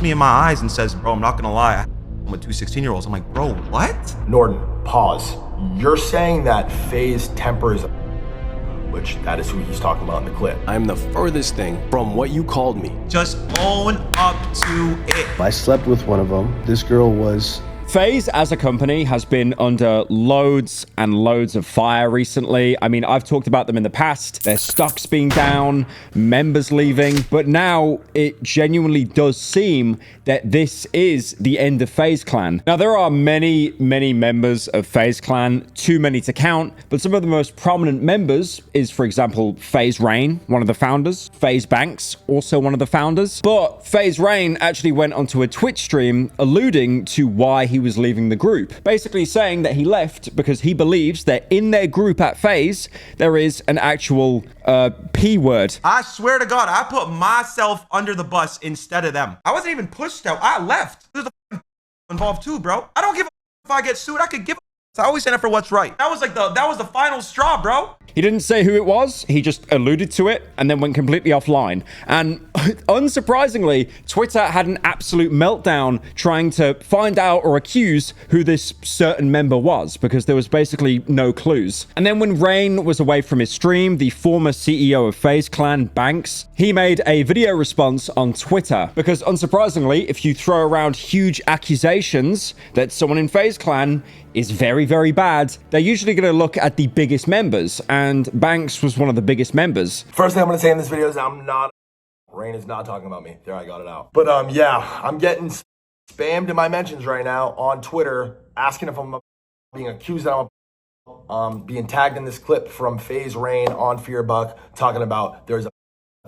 me in my eyes and says, bro, I'm not gonna lie, I'm with two 16-year-olds. I'm like, bro, what? Norton, pause. You're saying that FaZe Temperrr is which that is who he's talking about in the clip. I'm the furthest thing from what you called me. Just own up to it. I slept with one of them. This girl was... FaZe as a company has been under loads and loads of fire recently. I mean, I've talked about them in the past. Their stocks being down, members leaving, but now it genuinely does seem that this is the end of FaZe Clan. Now, there are many, many members of FaZe Clan, too many to count, but some of the most prominent members is, for example, FaZe Rain, one of the founders, FaZe Banks, also one of the founders. But FaZe Rain actually went onto a Twitch stream alluding to why he was leaving the group, basically saying that he left because he believes that in their group at FaZe there is an actual P word. I swear to God, I put myself under the bus instead of them. I wasn't even pushed out. I left. There's a involved too, bro. I don't give a if I get sued. I could give a I always stand up for what's right. That was the final straw, bro. He didn't say who it was. He just alluded to it and then went completely offline. And unsurprisingly, Twitter had an absolute meltdown trying to find out or accuse who this certain member was because there was basically no clues. And then when Rain was away from his stream, the former CEO of FaZe Clan, Banks, he made a video response on Twitter because unsurprisingly, if you throw around huge accusations that someone in FaZe Clan is very, very bad, they're usually going to look at the biggest members, and Banks was one of the biggest members. First thing I'm going to say in this video is Rain is not talking about me. There, I got it out. But yeah, I'm getting spammed in my mentions right now on Twitter, asking if I'm being accused that I'm being tagged in this clip from FaZe Rain on Fearbuck, talking about there's a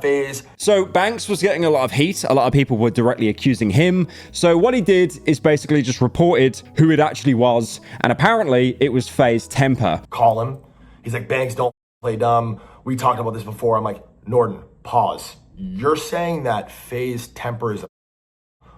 FaZe. So Banks was getting a lot of heat. A lot of people were directly accusing him. So what he did is basically just reported who it actually was. And apparently it was FaZe Temperrr. Call him. He's like, Banks, don't play dumb. We talked about this before. I'm like, Norton, pause. You're saying that FaZe Temperrr is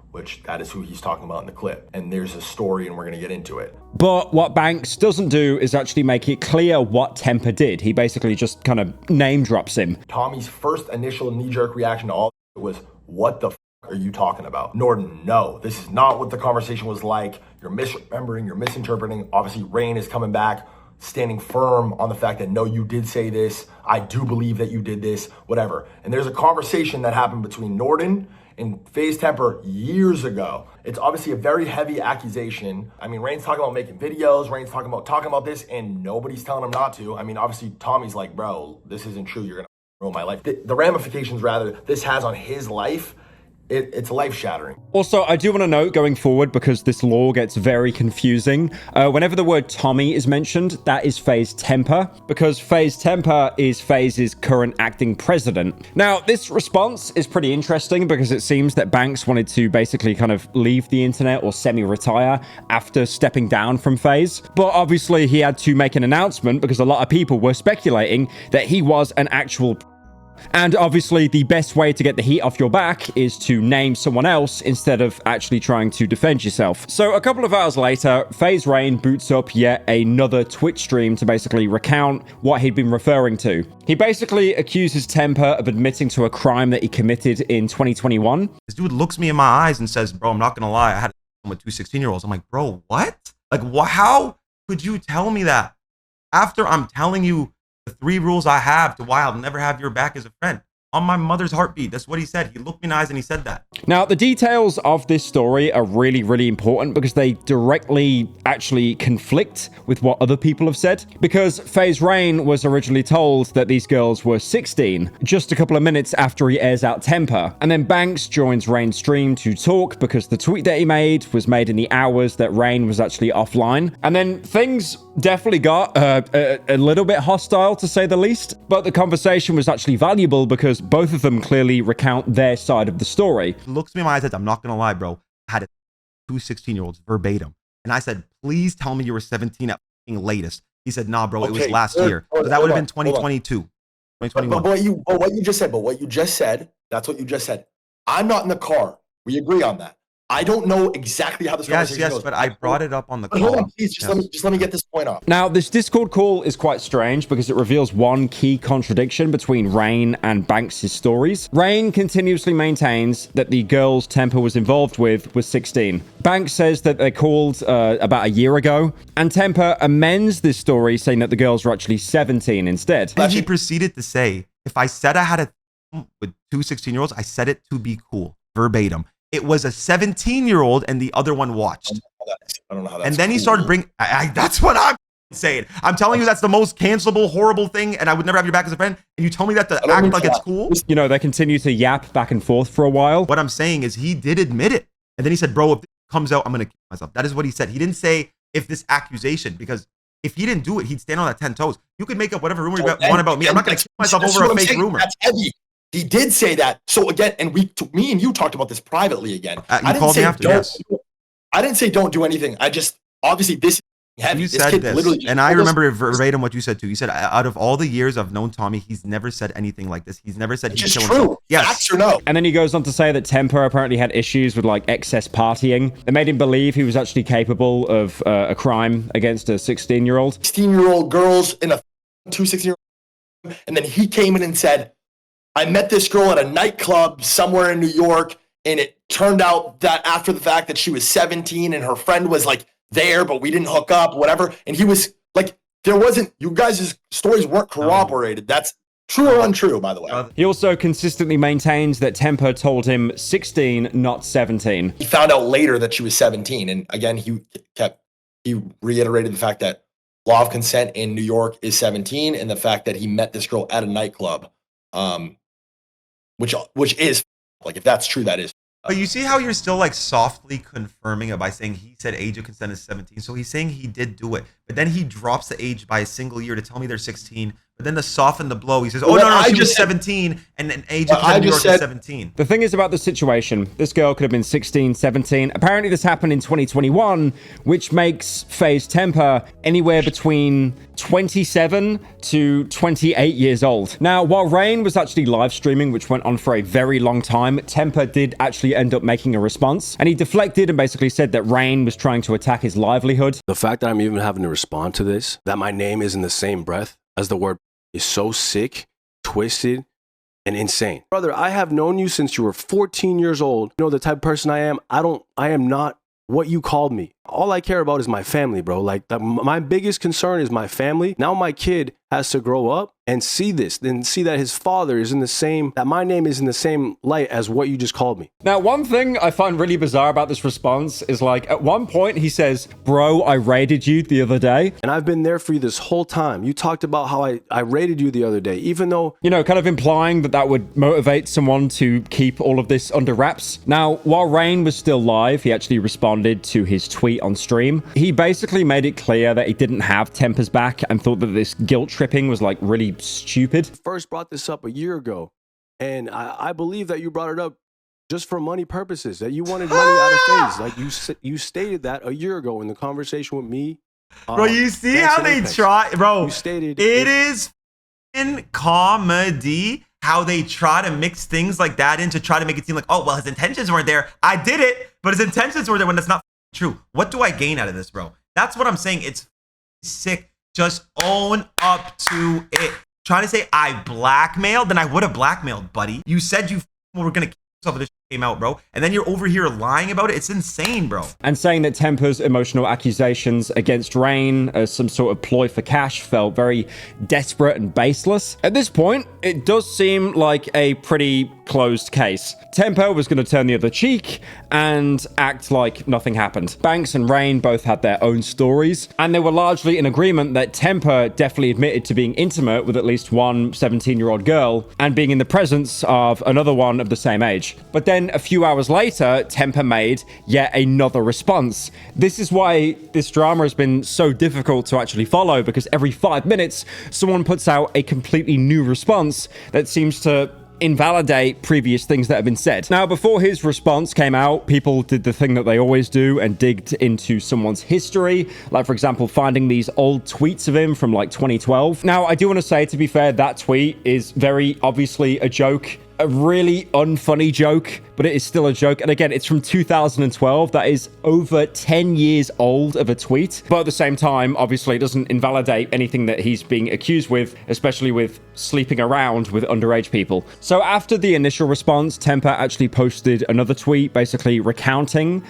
which that is who he's talking about in the clip. And there's a story and we're going to get into it. But what Banks doesn't do is actually make it clear what Temperrr did. He basically just kind of name drops him. Tommy's first initial knee-jerk reaction to all was, what the are you talking about? Norton, no, this is not what the conversation was like. You're misremembering, you're misinterpreting. Obviously, Rain is coming back, standing firm on the fact that, no, you did say this. I do believe that you did this, whatever. And there's a conversation that happened between Norton and FaZe Temperrr years ago. It's obviously a very heavy accusation. I mean, Rain's talking about making videos, Rain's talking about this, and nobody's telling him not to. I mean, obviously, Tommy's like, bro, this isn't true. You're gonna ruin my life. The ramifications, rather, this has on his life, it's life-shattering. Also, I do want to note going forward, because this law gets very confusing, whenever the word Tommy is mentioned, that is FaZe Temperrr, because FaZe Temperrr is FaZe's current acting president. Now, this response is pretty interesting because it seems that Banks wanted to basically kind of leave the internet or semi-retire after stepping down from FaZe. But obviously, he had to make an announcement because a lot of people were speculating that he was an actual. And obviously, the best way to get the heat off your back is to name someone else instead of actually trying to defend yourself. So a couple of hours later, FaZe Rain boots up yet another Twitch stream to basically recount what he'd been referring to. He basically accuses Temperrr of admitting to a crime that he committed in 2021. This dude looks me in my eyes and says, bro, I'm not gonna lie, I had with two 16-year-olds. I'm like, bro, what? Like, how could you tell me that after I'm telling you the 3 rules I have to why I'll never have your back as a friend? On my mother's heartbeat. That's what he said. He looked me in the eyes and he said that. Now, the details of this story are really, really important because they directly actually conflict with what other people have said. Because FaZe Rain was originally told that these girls were 16, just a couple of minutes after he airs out Temperrr. And then Banks joins Rain's stream to talk because the tweet that he made was made in the hours that Rain was actually offline. And then things definitely got a little bit hostile, to say the least. But the conversation was actually valuable because both of them clearly recount their side of the story. He looks me in my eyes and says, I'm not gonna lie, bro. I had 2 16-year-olds verbatim. And I said, please tell me you were 17 at latest. He said, nah, bro, it was last year. So that would have been 2022, 2021. But what you just said, that's what you just said. I'm not in the car. We agree on that. I don't know exactly how this conversation goes. But I brought it up on the call. Hold on, please, just let me get this point off. Now, this Discord call is quite strange because it reveals one key contradiction between Rain and Banks' stories. Rain continuously maintains that the girls Temperrr was involved with was 16. Banks says that they called about a year ago, and Temperrr amends this story saying that the girls were actually 17 instead. And he proceeded to say, if I said I had a with two 16-year-olds, I said it to be cool, verbatim. It was a 17-year-old and the other one watched. I don't know how that's and then cool. he started bringing, that's what I'm saying. I'm telling you that's the most cancelable, horrible thing, and I would never have your back as a friend, and you tell me that to act like it's cool? You know, they continue to yap back and forth for a while. What I'm saying is he did admit it. And then he said, bro, if this comes out, I'm going to kill myself. That is what he said. He didn't say if this accusation, because if he didn't do it, he'd stand on that 10 toes. You could make up whatever rumor you want about me. I'm not going to kill myself over a fake rumor. That's heavy. He did say that. So again, and me and you talked about this privately again. You called me after, yes. I didn't say don't do anything. I just, obviously this is heavy. You this said kid this, literally and I remember verbatim what you said too. You said, out of all the years I've known Tommy, he's never said anything like this. He's never said he's killing true. Himself. Yes. Facts or no? And then he goes on to say that Temperrr apparently had issues with like excess partying. They made him believe he was actually capable of a crime against a 16-year-old. 16-year-old girls in a 16-year-old, and then he came in and said, I met this girl at a nightclub somewhere in New York, and it turned out that after the fact that she was 17 and her friend was like there, but we didn't hook up, whatever. And he was like, there wasn't, you guys' stories weren't corroborated. That's true or untrue, by the way. He also consistently maintains that Temperrr told him 16, not 17. He found out later that she was 17. And again, he reiterated the fact that law of consent in New York is 17, and the fact that he met this girl at a nightclub. Which is, like, if that's true, that is. But you see how you're still like softly confirming it by saying he said age of consent is 17. So he's saying he did do it, but then he drops the age by a single year to tell me they're 16. But then to soften the blow, he says, "Oh no, she was 17, and an age of consent in New York is 17." The thing is about the situation, this girl could have been 16, 17. Apparently this happened in 2021, which makes FaZe Temperrr anywhere between 27 to 28 years old. Now, while Rain was actually live streaming, which went on for a very long time, Temperrr did actually end up making a response, and he deflected and basically said that Rain was trying to attack his livelihood. The fact that I'm even having to respond to this, that my name is in the same breath as the word, is so sick, twisted, and insane. Brother, I have known you since you were 14 years old. You know the type of person I am. I am not what you called me. All I care about is my family, bro. Like, my biggest concern is my family. Now my kid has to grow up and see this, then see that his father is in the same, that my name is in the same light as what you just called me. Now, one thing I find really bizarre about this response is, like, at one point he says, "Bro, I raided you the other day." And I've been there for you this whole time. You talked about how I raided you the other day, even though, you know, kind of implying that that would motivate someone to keep all of this under wraps. Now, while Rain was still live, he actually responded to his tweet on stream. He basically made it clear that he didn't have Temperrr's back and thought that this guilt tripping was like really stupid. First brought this up a year ago, and I believe that you brought it up just for money purposes, that you wanted money out of FaZe. Like you stated that a year ago in the conversation with me. Bro, you see how they try, bro. You stated it is in comedy how they try to mix things like that in to try to make it seem like, oh, well, his intentions weren't there. I did it, but his intentions were there when that's not true. What do I gain out of this, bro? That's what I'm saying. It's sick. Just own up to it. Trying to say I blackmailed, then I would have blackmailed, buddy. You said you were gonna kill yourself if this came out, bro. And then you're over here lying about it. It's insane, bro. And saying that Temperrr's emotional accusations against Rain as some sort of ploy for cash felt very desperate and baseless. At this point, it does seem like a pretty closed case. Temperrr was going to turn the other cheek and act like nothing happened. Banks and Rain both had their own stories, and they were largely in agreement that Temperrr definitely admitted to being intimate with at least one 17-year-old girl and being in the presence of another one of the same age. But then a few hours later, Temperrr made yet another response. This is why this drama has been so difficult to actually follow, because every 5 minutes, someone puts out a completely new response that seems to invalidate previous things that have been said. Now, before his response came out, people did the thing that they always do and digged into someone's history. Like, for example, finding these old tweets of him from like 2012. Now, I do want to say, to be fair, that tweet is very obviously a joke. a really unfunny joke, but it is still a joke. And again, it's from 2012. That is over 10 years old of a tweet. But at the same time, obviously, it doesn't invalidate anything that he's being accused with, especially with sleeping around with underage people. So after the initial response, Temperrr actually posted another tweet, basically recounting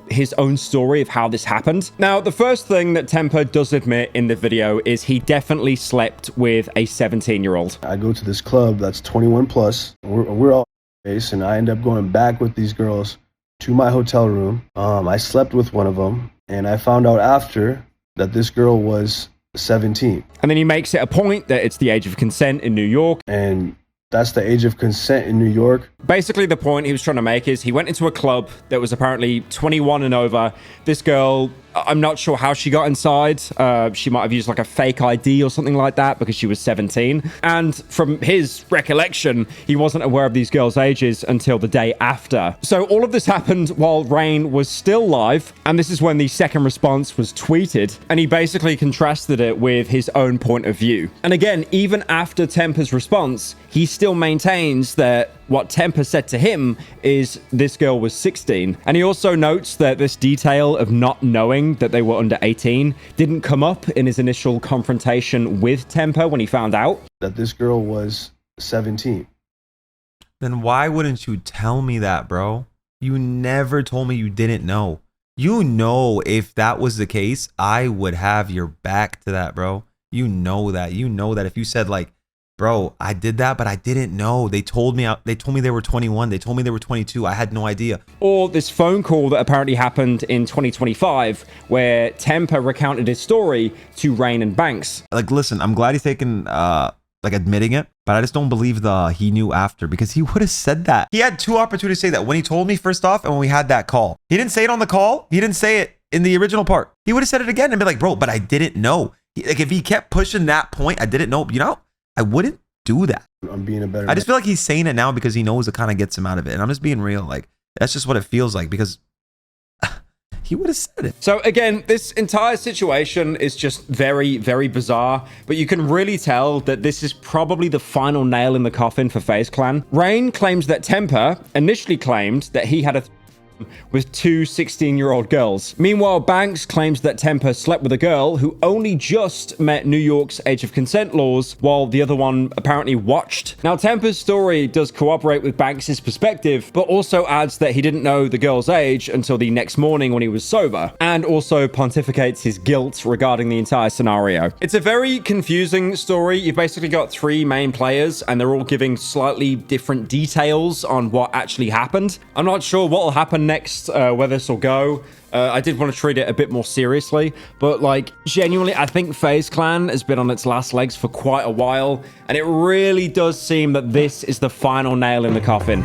his own story of how this happened. Now, the first thing that Temperrr does admit in the video is he definitely slept with a 17-year-old. I go to this club that's 21 plus. We're all face, and I end up going back with these girls to my hotel room. I slept with one of them, and I found out after that this girl was 17. And then he makes it a point that it's the age of consent in New York. And that's the age of consent in New York. Basically, the point he was trying to make is he went into a club that was apparently 21 and over. This girl, I'm not sure how she got inside. She might have used like a fake ID or something like that because she was 17. And from his recollection, he wasn't aware of these girls' ages until the day after. So all of this happened while Rain was still live. And this is when the second response was tweeted. And he basically contrasted it with his own point of view. And again, even after Temperrr's response, he still maintains that what Temperrr said to him is this girl was 16. And he also notes that this detail of not knowing that they were under 18 didn't come up in his initial confrontation with Temperrr when he found out that this girl was 17. Then why wouldn't you tell me that, bro? You never told me you didn't know. You know, if that was the case, I would have your back to that, bro. You know that. You know that if you said like, bro, I did that, but I didn't know. They told me they were 21. They told me they were 22. I had no idea. Or this phone call that apparently happened in 2025 where Temperrr recounted his story to Rain and Banks. Like, listen, I'm glad he's taken, like admitting it, but I just don't believe he knew after, because he would have said that. He had two opportunities to say that when he told me first off and when we had that call. He didn't say it on the call. He didn't say it in the original part. He would have said it again and be like, bro, but I didn't know. Like if he kept pushing that point, I didn't know, I wouldn't do that. I'm being a better man. I just feel like he's saying it now because he knows it kind of gets him out of it. And I'm just being real. Like, that's just what it feels like, because he would have said it. So again, this entire situation is just very, very bizarre, but you can really tell that this is probably the final nail in the coffin for FaZe Clan. Rain claims that Temperrr initially claimed that he had a with two 16-year-old girls. Meanwhile, Banks claims that Temperrr slept with a girl who only just met New York's age of consent laws, while the other one apparently watched. Now, Temperrr's story does cooperate with Banks' perspective, but also adds that he didn't know the girl's age until the next morning when he was sober, and also pontificates his guilt regarding the entire scenario. It's a very confusing story. You've basically got three main players, and they're all giving slightly different details on what actually happened. I'm not sure what will happen next, where this will go. I did want to treat it a bit more seriously, but like genuinely, I think FaZe Clan has been on its last legs for quite a while, and it really does seem that this is the final nail in the coffin.